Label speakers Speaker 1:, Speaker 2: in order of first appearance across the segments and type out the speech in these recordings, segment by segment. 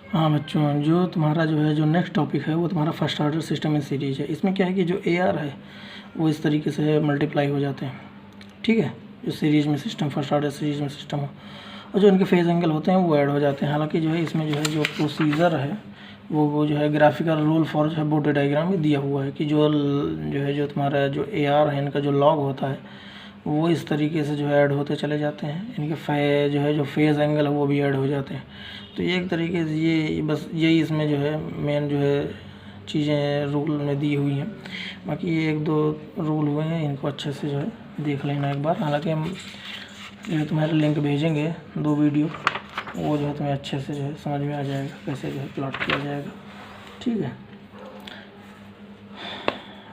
Speaker 1: हाँ बच्चों, जो तुम्हारा जो है जो नेक्स्ट टॉपिक है वो तुम्हारा first order system in series है। इसमें क्या है कि जो ए आर है वो इस तरीके से मल्टीप्लाई हो जाते हैं, ठीक है। जो सीरीज में सिस्टम, फर्स्ट ऑर्डर सीरीज में सिस्टम हो, और जो इनके फेज एंगल होते हैं वो ऐड हो जाते हैं। हालांकि जो है इसमें जो है जो प्रोसीजर है वो जो है ग्राफिकल रूल फॉर जो है बोटे डायग्राम में दिया हुआ है कि जो है जो तुम्हारा जो ए आर है इनका जो लॉग होता है वो इस तरीके से जो है ऐड होते चले जाते हैं। इनके जो है जो फेज़ एंगल है वो भी ऐड हो जाते हैं। तो ये एक तरीके से ये बस यही इसमें जो है मेन जो है चीज़ें रूल में दी हुई हैं। बाकी ये एक दो रूल हुए हैं, इनको अच्छे से जो है देख लेना एक बार। हालांकि हम जो तुम्हारे लिंक भेजेंगे 2 वीडियो, वो जो है तुम्हें अच्छे से जो है समझ में आ जाएगा कैसे जो है प्लॉट किया जाएगा, ठीक है।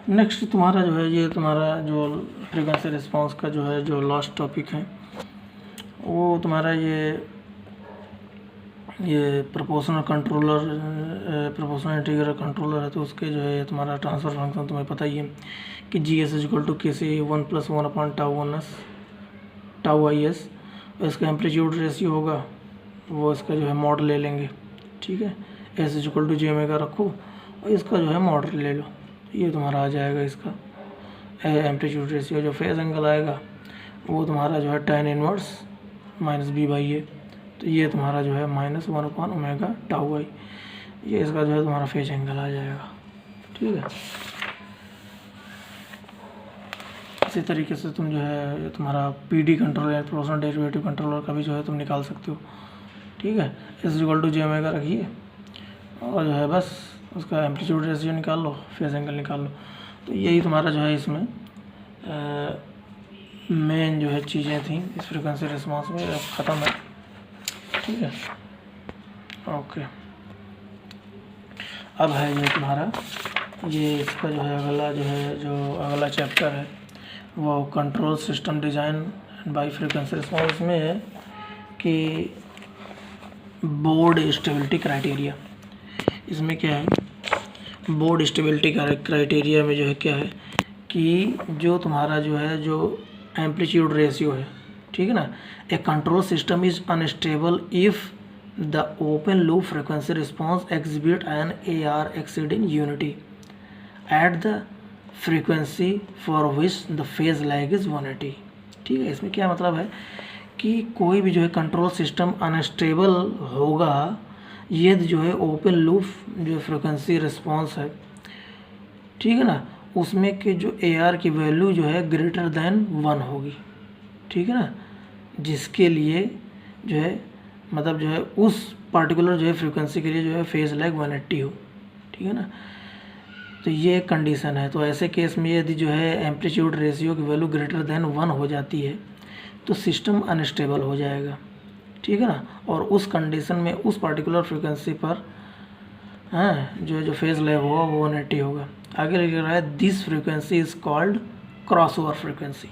Speaker 1: नेक्स्ट तुम्हारा जो है ये तुम्हारा जो फ्रीक्वेंसी रिस्पांस का जो है जो लास्ट टॉपिक है वो तुम्हारा ये proportional controller, proportional integral controller है। तो उसके जो है तुम्हारा ट्रांसफर फंक्शन तुम्हें पता ही है कि जी एस इक्वल टू के सी 1+1/τ1s τis। इसका एम्पलीट्यूड रेशियो होगा, वो इसका जो है मॉड ले लेंगे, ठीक है। S equal to J omega रखो और इसका जो है मॉड ले लो, ये तुम्हारा आ जाएगा इसका एम्पलीट्यूड रेशियो। जो फेज एंगल आएगा वो तुम्हारा जो है tan इनवर्स -b/a, तो ये तुम्हारा जो है -1/ω/τi, ये इसका जो है तुम्हारा फेज एंगल आ जाएगा, ठीक है। इसी तरीके से तुम जो है तुम्हारा PD controller, proportional derivative controller का भी जो है तुम निकाल सकते हो, ठीक है। S equal to J omega रखिए और जो है बस उसका एम्पलीट्यूड रेशियो निकाल लो, फेज एंगल निकाल लो। तो यही तुम्हारा जो है इसमें मेन जो है चीज़ें थी इस फ्रीक्वेंसी रिस्पांस में। अब ख़त्म है, ठीक है, ओके। अब है ये तुम्हारा ये इसका जो है अगला चैप्टर है वो control system design by frequency response में है कि बोर्ड स्टेबिलिटी क्राइटेरिया। इसमें क्या है, बोर्ड स्टेबिलिटी क्राइटेरिया में जो है क्या है कि जो तुम्हारा जो है जो एम्पलीट्यूड रेशियो है, ठीक है ना। A control system is unstable if the open loop frequency response exhibit an A R exceeding unity at the frequency for which the phase lag is 180, ठीक है। इसमें क्या मतलब है कि कोई भी जो है कंट्रोल सिस्टम अनस्टेबल होगा यदि जो है ओपन लूप जो फ्रीक्वेंसी रिस्पांस है, ठीक है ना, उसमें के जो ए आर की वैल्यू जो है ग्रेटर देन 1 होगी, ठीक है ना, जिसके लिए जो है मतलब जो है उस पार्टिकुलर जो है फ्रीक्वेंसी के लिए जो है फेज लैग 180 हो, ठीक है ना। तो ये एक कंडीशन है। तो ऐसे केस में यदि जो है एम्पलीट्यूड रेशियो की वैल्यू ग्रेटर देन 1 हो जाती है तो सिस्टम अनस्टेबल हो जाएगा, ठीक है ना। और उस कंडीशन में उस पार्टिकुलर फ्रीक्वेंसी पर जो फेज लैग होगा वो 180 होगा। आगे लिख रहा है this frequency is called crossover frequency,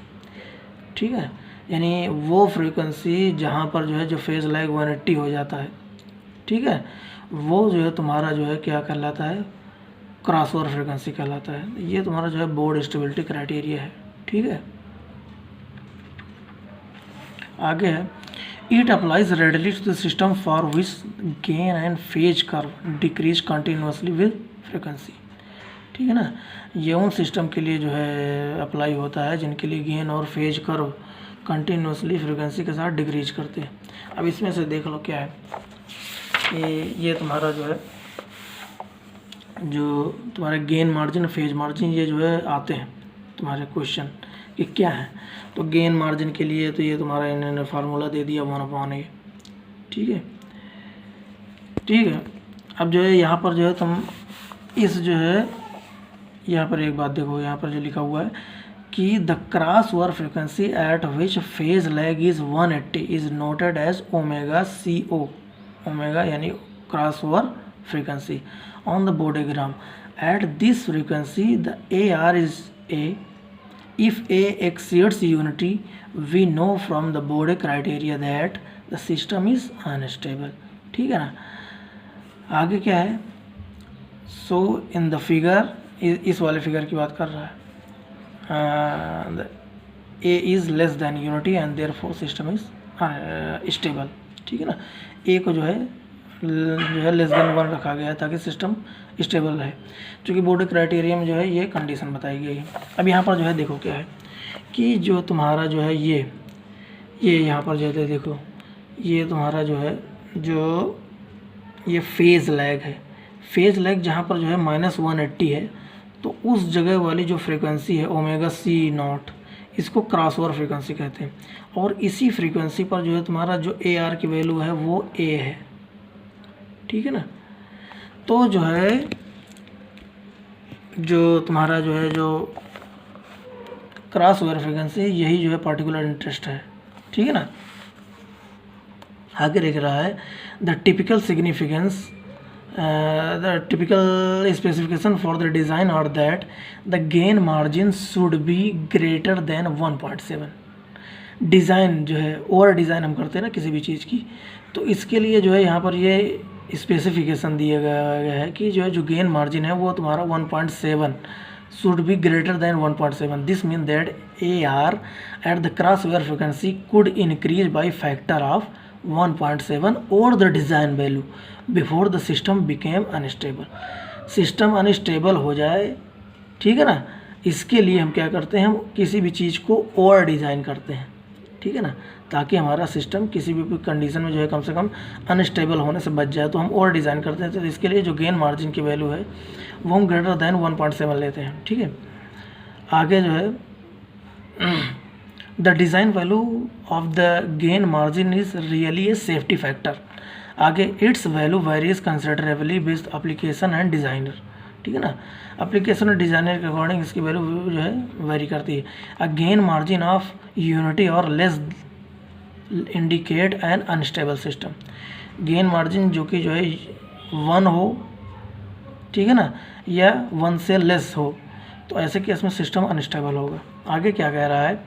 Speaker 1: ठीक है। यानी वो फ्रीक्वेंसी जहाँ पर जो है जो फेज लैग 180 हो जाता है, ठीक है, वो जो है तुम्हारा जो है क्या कहलाता है, क्रॉसओवर फ्रीक्वेंसी कहलाता है। ये तुम्हारा जो है बोर्ड स्टेबिलिटी क्राइटेरिया है, ठीक है। आगे है it applies readily to the system for which gain and phase curve decrease continuously with frequency, ठीक है ना। ये उन सिस्टम के लिए जो है अप्लाई होता है जिनके लिए गेन और फेज कर्व कंटिन्यूसली फ्रीक्वेंसी के साथ डिक्रीज करते हैं। अब इसमें से देख लो क्या है कि ये तुम्हारा जो है जो तुम्हारे गेन मार्जिन, फेज मार्जिन, ये जो है आते हैं तुम्हारे क्वेश्चन कि क्या है। तो गेन मार्जिन के लिए तो ये तुम्हारा इन्होंने फार्मूला दे दिया 1/a, ठीक है, ठीक है। अब जो है यहाँ पर जो है तुम इस जो है यहाँ पर एक बात देखो, यहाँ पर जो लिखा हुआ है कि the cross over frequency at which phase lag is 180 is noted as ω/CO, omega यानी cross over frequency on the Bode diagram. At this frequency the AR इज A. If A exceeds unity, we know from the Bode criteria that the system is unstable, ठीक है ना। आगे क्या है, सो in the figure, इस वाले figure की बात कर रहा है, A is less than unity and therefore system is stable, ठीक है ना। A को जो है जो है लेस देन 1 रखा गया है ताकि सिस्टम स्टेबल रहे, क्योंकि बोर्ड क्राइटेरिया में जो है ये कंडीशन बताई गई है। अब यहाँ पर जो है देखो क्या है कि जो तुम्हारा जो है ये यहाँ पर जो है देखो ये तुम्हारा जो है जो ये फेज़ लैग है, फेज़ लैग जहाँ पर जो है -180 है, तो उस जगह वाली जो फ्रीक्वेंसी है ω/c0 इसको क्रॉसओवर फ्रीक्वेंसी कहते हैं, और इसी फ्रीक्वेंसी पर जो है तुम्हारा जो AR की वैल्यू है वो A है, ठीक है ना। तो जो है जो तुम्हारा जो है जो क्रॉसओवर फ्रीक्वेंसी यही जो है पार्टिकुलर इंटरेस्ट है, ठीक है ना। आगे लिख रहा है the typical significance the typical specification for the design are that the gain margin should be greater than 1.7। Design जो है ओवर डिज़ाइन हम करते हैं ना किसी भी चीज़ की, तो इसके लिए जो है यहाँ पर ये स्पेसिफिकेशन दिया गया है कि जो है जो गेन मार्जिन है वो तुम्हारा 1.7 should be greater than 1.7। this means that AR at the crossover frequency could increase by factor of 1.7 over the design value before the system became unstable। System unstable हो जाए, ठीक है ना, इसके लिए हम क्या करते हैं, हम किसी भी चीज़ को ओवर डिज़ाइन करते हैं, ठीक है ना, ताकि हमारा सिस्टम किसी भी कंडीशन में जो है कम से कम अनस्टेबल होने से बच जाए, तो हम ओवर डिज़ाइन करते हैं। तो इसके लिए जो गेन मार्जिन की वैल्यू है वो हम ग्रेटर दैन 1.7 लेते हैं, ठीक है। आगे जो है the design value of the gain margin is really a safety factor. आगे its value varies considerably based application and designer, ठीक है ना, एप्लीकेशन और डिज़ाइनर के अकॉर्डिंग इसकी वैल्यू जो है वेरी करती है। A gain margin of unity or less indicate an unstable system. Gain margin जो कि जो है 1 हो, ठीक है ना, या 1 से लेस हो, तो ऐसे केस में सिस्टम अनस्टेबल होगा। आगे क्या कह रहा है,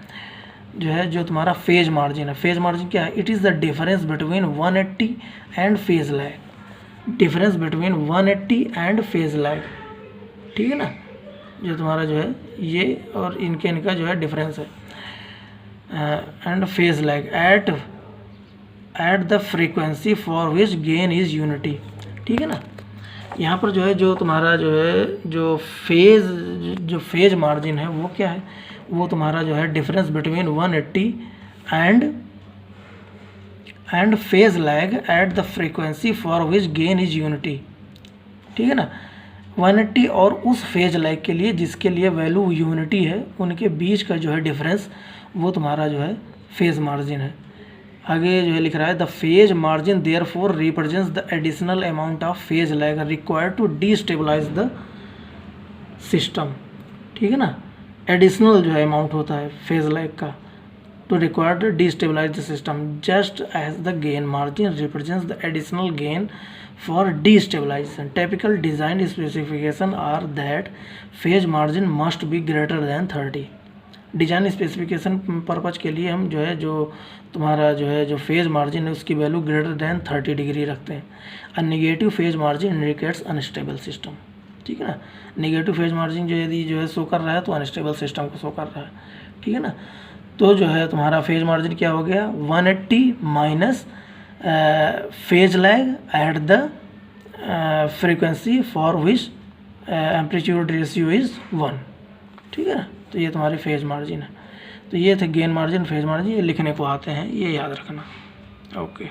Speaker 1: जो है जो तुम्हारा फेज मार्जिन है, फेज मार्जिन क्या है, it is the difference between 180 and phase lag. Difference between 180 and phase lag, ठीक है ना, जो तुम्हारा जो है ये और इनका जो है डिफरेंस है and phase lag eight the frequency for which gain is unity, ठीक है ना। यहाँ पर जो है जो तुम्हारा जो है जो फेज मार्जिन है वो क्या है, वो तुम्हारा जो है difference between 180 and phase lag eight the frequency for which gain is unity, ठीक है ना। 180 और उस फेज लैग के लिए जिसके लिए वैल्यू यूनिटी है, उनके बीच का जो है डिफरेंस वो तुम्हारा जो है फेज मार्जिन है। आगे जो है लिख रहा है the phase margin therefore represents the additional amount of phase lag required to destabilise the system, ठीक है ना। एडिशनल जो है अमाउंट होता है फेज लैग का to required to destabilise the system just as the gain margin represents the additional gain for destabilisation. Typical design specification are that phase margin must be greater than 30। Design specification purpose के लिए हम जो है जो तुम्हारा जो है जो फेज मार्जिन है उसकी वैल्यू ग्रेटर दैन 30 डिग्री रखते हैं। A negative phase margin indicates unstable system, ठीक है ना। नेगेटिव फेज मार्जिन जो यदि जो है शो कर रहा है तो अनस्टेबल सिस्टम को शो कर रहा है, ठीक है ना। तो जो है तुम्हारा फेज मार्जिन क्या हो गया, 180 minus phase lag eight the frequency for which amplitude ratio is 1, ठीक है ना। तो ये तुम्हारी फेज मार्जिन है। तो ये थे गेन मार्जिन, फेज मार्जिन, ये लिखने को आते हैं, ये याद रखना। ओके।